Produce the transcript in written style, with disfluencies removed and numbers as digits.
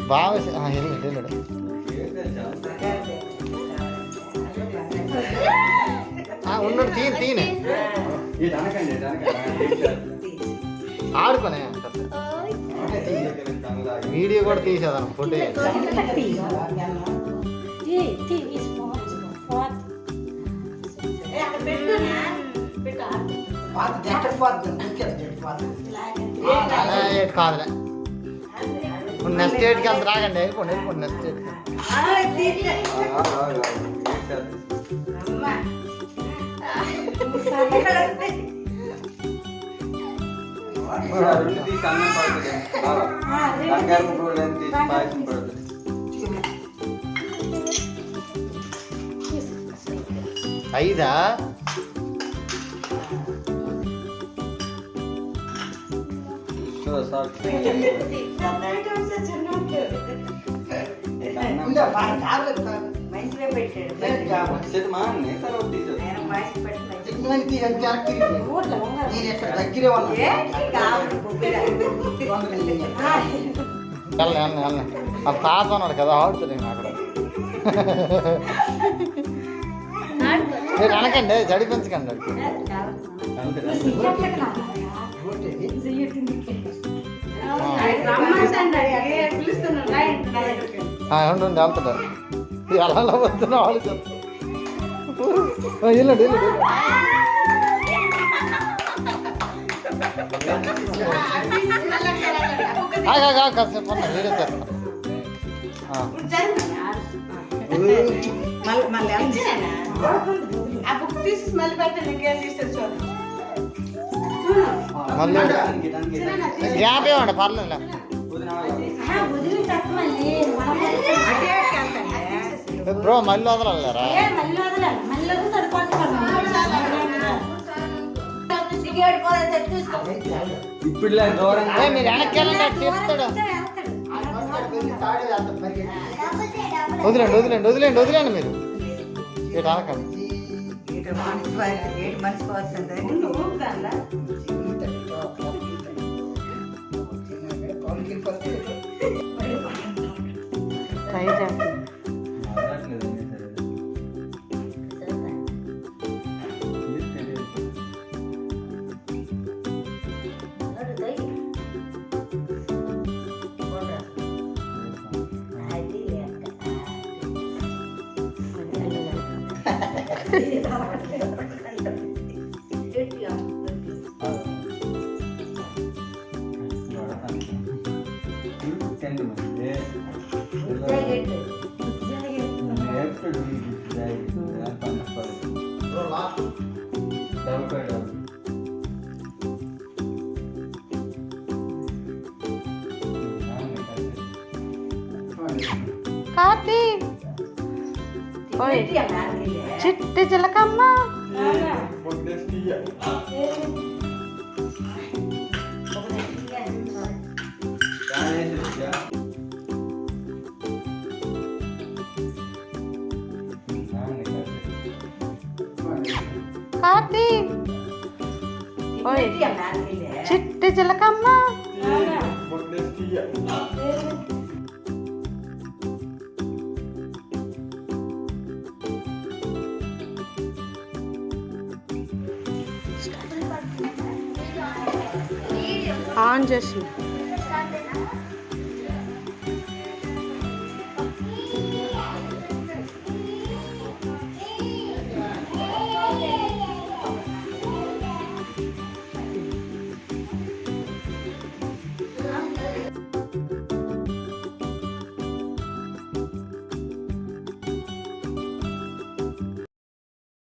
బాగా వెళ్ళాడు ఉన్నాడు తీనే ఆడుకోనే వీడియో కూడా తీసేదాను ఫోటో కాదులే నెక్స్ట్ డేట్కి అంత రాగండి వెళ్ళిపోండి నెక్స్ట్ డేట్కి ఐదా దగ్గరే ఆ తాత ఉన్నాడు కదా ఆడుతుంది అక్కడ మీరు అనకండి జడిపించకండి ఉండండి వెళ్తాడు ఎలా వస్తున్నా వాళ్ళు వెళ్ళండి కాసేపు ఉన్నా వీడియో చేస్తాను మళ్ళీ గ్యాప్ ఏమండి పర్లేదు బ్రో మళ్ళీ వదలలేరా ఇప్పుడు మీరు వెనక్కి వెళ్ళండి చెప్తాడు వదిలేండి మీరు ఇటు అనకండి కార్తీక్ చిట్టి చిలకమ్మ కార్తీక్ చిట్టి చిలకమ్మ ఆన్ చేసి